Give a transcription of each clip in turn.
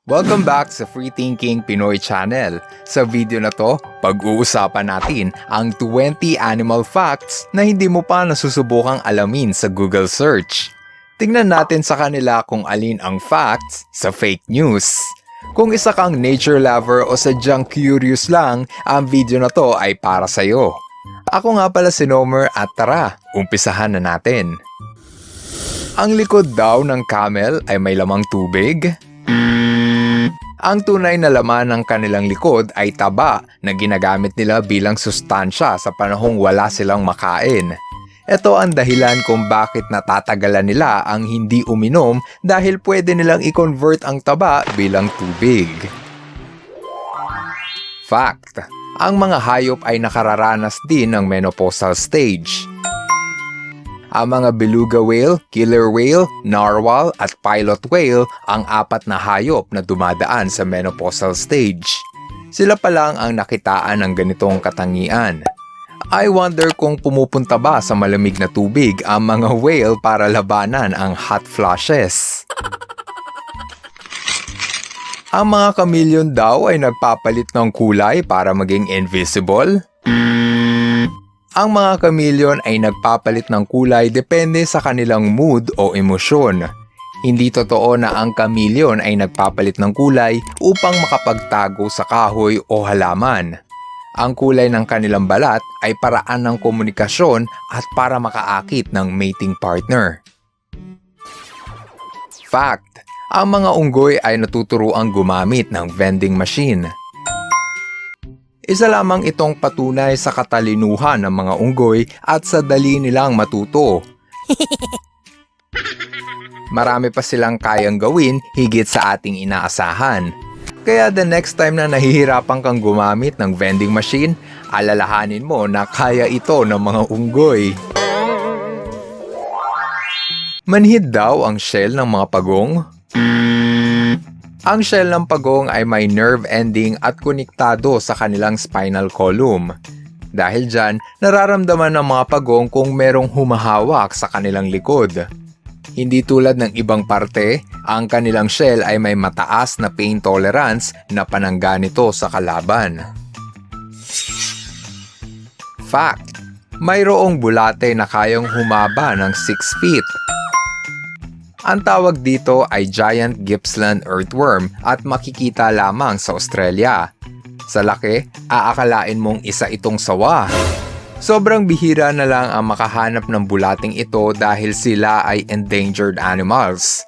Welcome back sa Free Thinking Pinoy Channel. Sa video na to, pag-uusapan natin ang 20 animal facts na hindi mo pa nasusubukang alamin sa Google search. Tingnan natin sa kanila kung alin ang facts sa fake news. Kung isa kang nature lover o sadyang curious lang, ang video na to ay para sa'yo. Ako nga pala si Nomer at tara, umpisahan na natin. Ang likod daw ng camel ay may lamang tubig. Ang tunay na laman ng kanilang likod ay taba na ginagamit nila bilang sustansya sa panahong wala silang makain. Ito ang dahilan kung bakit natatagalan nila ang hindi uminom dahil pwede nilang i-convert ang taba bilang tubig. Fact: ang mga hayop ay nakararanas din ng menopausal stage. Ang mga beluga whale, killer whale, narwhal at pilot whale ang apat na hayop na dumadaan sa menopausal stage. Sila pa lang ang nakitaan ng ganitong katangian. I wonder kung pumupunta ba sa malamig na tubig ang mga whale para labanan ang hot flashes. Ang mga chameleon daw ay nagpapalit ng kulay para maging invisible. Ang mga chameleon ay nagpapalit ng kulay depende sa kanilang mood o emosyon. Hindi totoo na ang chameleon ay nagpapalit ng kulay upang makapagtago sa kahoy o halaman. Ang kulay ng kanilang balat ay paraan ng komunikasyon at para makaakit ng mating partner. Fact: ang mga unggoy ay natuturuang gumamit ng vending machine. Isa lamang itong patunay sa katalinuhan ng mga unggoy at sa dali nilang matuto. Marami pa silang kayang gawin higit sa ating inaasahan. Kaya the next time na nahihirapan kang gumamit ng vending machine, alalahanin mo na kaya ito ng mga unggoy. Manhid daw ang shell ng mga pagong. Ang shell ng pagong ay may nerve ending at konektado sa kanilang spinal column. Dahil dyan, nararamdaman ng mga pagong kung merong humahawak sa kanilang likod. Hindi tulad ng ibang parte, ang kanilang shell ay may mataas na pain tolerance na panangga nito sa kalaban. Fact: mayroong bulate na kayang humaba ng 6 feet. Ang tawag dito ay giant Gippsland earthworm at makikita lamang sa Australia. Sa laki, aakalain mong isa itong sawa. Sobrang bihira na lang ang makahanap ng bulating ito dahil sila ay endangered animals.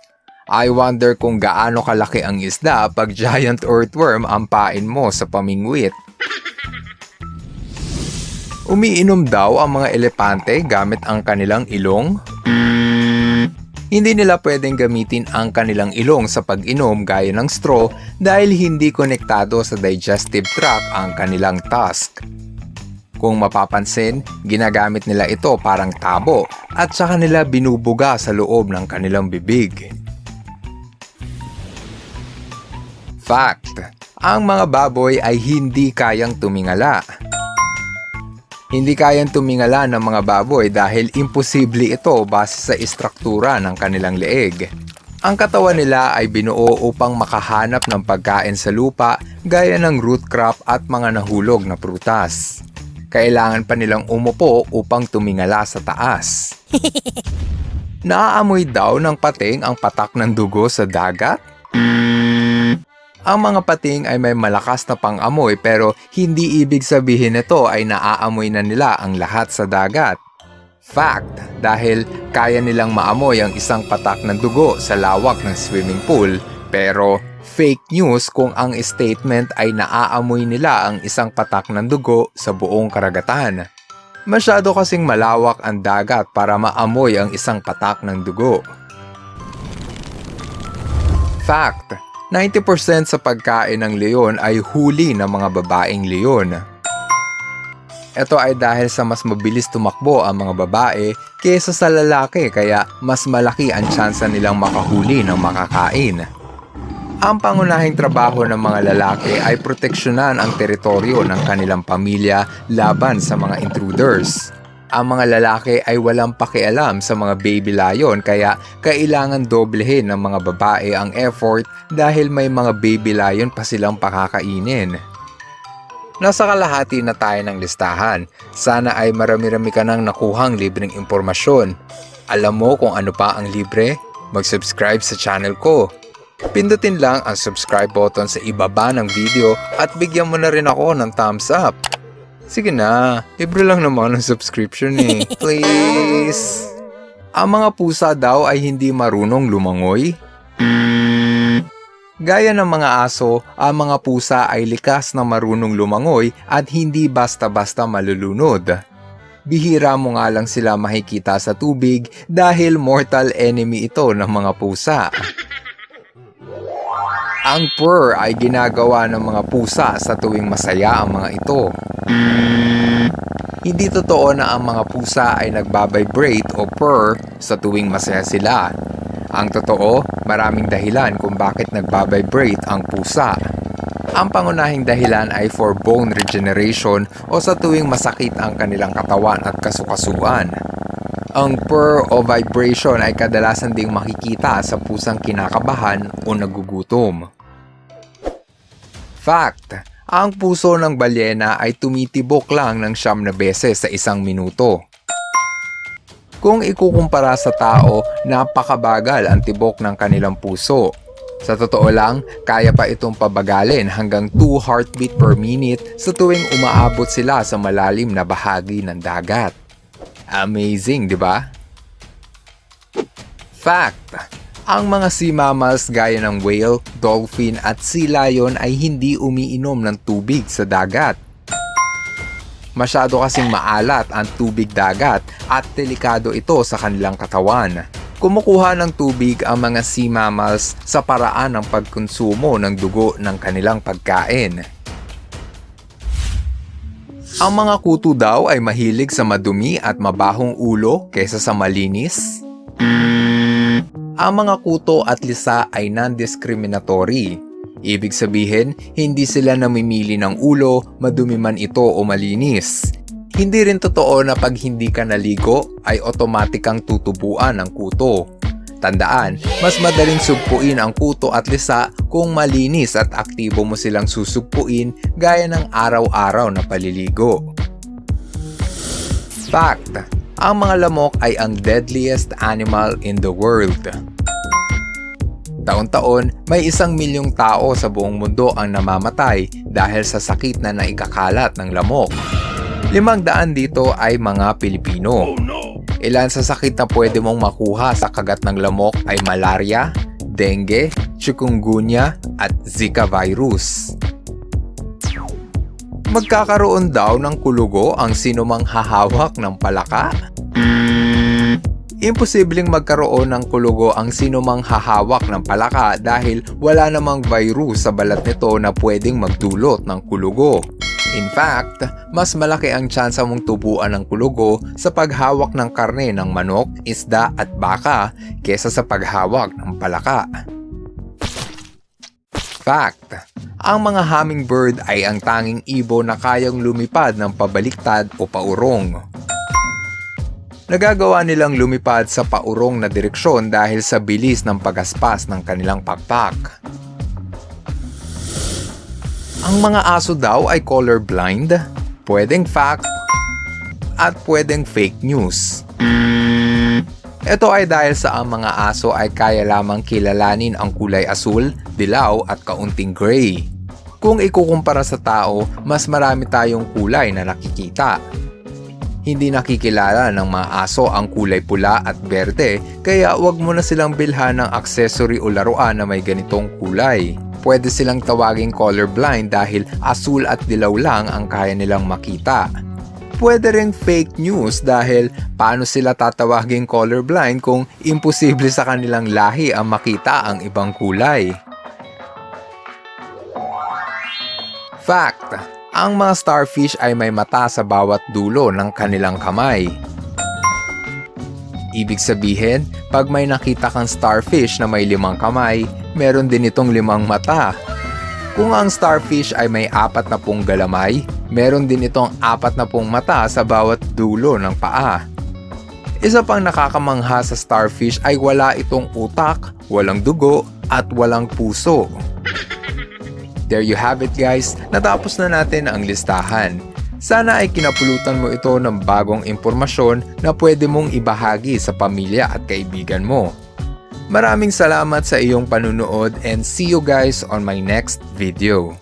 I wonder kung gaano kalaki ang isda pag giant earthworm ang pain mo sa pamingwit. Umiinom daw ang mga elepante gamit ang kanilang ilong. Hindi nila pwedeng gamitin ang kanilang ilong sa pag-inom gaya ng straw dahil hindi konektado sa digestive tract ang kanilang tusk. Kung mapapansin, ginagamit nila ito parang tabo at saka nila binubuga sa loob ng kanilang bibig. Fact: ang mga baboy ay hindi kayang tumingala. Hindi kayang tumingala ng mga baboy dahil imposible ito base sa istruktura ng kanilang leeg. Ang katawan nila ay binuo upang makahanap ng pagkain sa lupa gaya ng root crop at mga nahulog na prutas. Kailangan pa nilang umupo upang tumingala sa taas. Naaamoy daw ng pating ang patak ng dugo sa dagat? Ang mga pating ay may malakas na pang-amoy pero hindi ibig sabihin nito ay naaamoy na nila ang lahat sa dagat. Fact: dahil kaya nilang maamoy ang isang patak ng dugo sa lawak ng swimming pool, pero fake news kung ang statement ay naaamoy nila ang isang patak ng dugo sa buong karagatan. Masyado kasing malawak ang dagat para maamoy ang isang patak ng dugo. Fact: 90% sa pagkain ng leon ay huli ng mga babaeng leon. Ito ay dahil sa mas mabilis tumakbo ang mga babae kaysa sa lalaki kaya mas malaki ang tsansa nilang makahuli ng makakain. Ang pangunahing trabaho ng mga lalaki ay proteksyonan ang teritoryo ng kanilang pamilya laban sa mga intruders. Ang mga lalaki ay walang pakialam sa mga baby lion kaya kailangan doblehin ng mga babae ang effort dahil may mga baby lion pa silang pakakainin. Nasa kalahati na tayo ng listahan. Sana ay marami-rami ka nang nakuhang libreng impormasyon. Alam mo kung ano pa ang libre? Mag-subscribe sa channel ko. Pindutin lang ang subscribe button sa ibaba ng video at bigyan mo na rin ako ng thumbs up. Sige na, libre lang naman ang subscription eh. Please! Ang mga pusa daw ay hindi marunong lumangoy. Gaya ng mga aso, ang mga pusa ay likas na marunong lumangoy at hindi basta-basta malulunod. Bihira mo nga lang sila makikita sa tubig dahil mortal enemy ito ng mga pusa. Ang purr ay ginagawa ng mga pusa sa tuwing masaya ang mga ito. Hindi totoo na ang mga pusa ay nagbabibrate o purr sa tuwing masaya sila. Ang totoo, maraming dahilan kung bakit nagbabibrate ang pusa. Ang pangunahing dahilan ay for bone regeneration o sa tuwing masakit ang kanilang katawan at kasukasuan. Ang purr o vibration ay kadalasan ding makikita sa pusang kinakabahan o nagugutom. Fact: ang puso ng balyena ay tumitibok lang ng 9 na beses sa isang minuto. Kung ikukumpara sa tao, napakabagal ang tibok ng kanilang puso. Sa totoo lang, kaya pa itong pabagalin hanggang 2 heartbeat per minute sa tuwing umaabot sila sa malalim na bahagi ng dagat. Amazing, di ba? Fact: ang mga sea mammals gaya ng whale, dolphin at sea lion ay hindi umiinom ng tubig sa dagat. Masyado kasing maalat ang tubig dagat at delikado ito sa kanilang katawan. Kumukuha ng tubig ang mga sea mammals sa paraan ng pagkonsumo ng dugo ng kanilang pagkain. Ang mga kuto daw ay mahilig sa madumi at mabahong ulo kaysa sa malinis. Ang mga kuto at lisa ay non-discriminatory. Ibig sabihin, hindi sila namimili ng ulo, madumi man ito o malinis. Hindi rin totoo na pag hindi ka naligo ay automatic kang tutubuan ng kuto. Tandaan, mas madaling sugpuin ang kuto at lisa kung malinis at aktibo mo silang susugpuin gaya ng araw-araw na paliligo. Fact: ang mga lamok ay ang deadliest animal in the world. Taon-taon, may 1 milyong tao sa buong mundo ang namamatay dahil sa sakit na naikakalat ng lamok. 500 dito ay mga Pilipino. Ilan sa sakit na pwede mong makuha sa kagat ng lamok ay malaria, dengue, chikungunya at Zika virus. Magkakaroon daw ng kulugo ang sinumang hahawak ng palaka? Imposibleng magkaroon ng kulugo ang sinumang hahawak ng palaka dahil wala namang virus sa balat nito na pwedeng magdulot ng kulugo. In fact, mas malaki ang tsansa mong tubuan ng kulugo sa paghawak ng karne ng manok, isda at baka kesa sa paghawak ng palaka. Fact: ang mga hummingbird ay ang tanging ibon na kayang lumipad ng pabaliktad o paurong. Nagagawa nilang lumipad sa paurong na direksyon dahil sa bilis ng pagaspas ng kanilang pakpak. Ang mga aso daw ay colorblind, pwedeng fact at pwedeng fake news. Ito ay dahil sa ang mga aso ay kaya lamang kilalanin ang kulay asul, dilaw at kaunting gray. Kung ikukumpara sa tao, mas marami tayong kulay na nakikita. Hindi nakikilala ng mga aso ang kulay pula at berde, kaya wag mo na silang bilhan ng accessory o laruan na may ganitong kulay. Pwede silang tawaging colorblind dahil asul at dilaw lang ang kaya nilang makita. Pwede ring fake news dahil paano sila tatawaging colorblind kung imposible sa kanilang lahi ang makita ang ibang kulay. Fact: ang mga starfish ay may mata sa bawat dulo ng kanilang kamay. Ibig sabihin, pag may nakita kang starfish na may 5 kamay, meron din itong 5 mata. Kung ang starfish ay may 40 galamay, meron din itong 40 mata sa bawat dulo ng paa. Isa pang nakakamangha sa starfish ay wala itong utak, walang dugo, at walang puso. There you have it guys, natapos na natin ang listahan. Sana ay kinapulutan mo ito ng bagong impormasyon na pwede mong ibahagi sa pamilya at kaibigan mo. Maraming salamat sa iyong panunood and see you guys on my next video.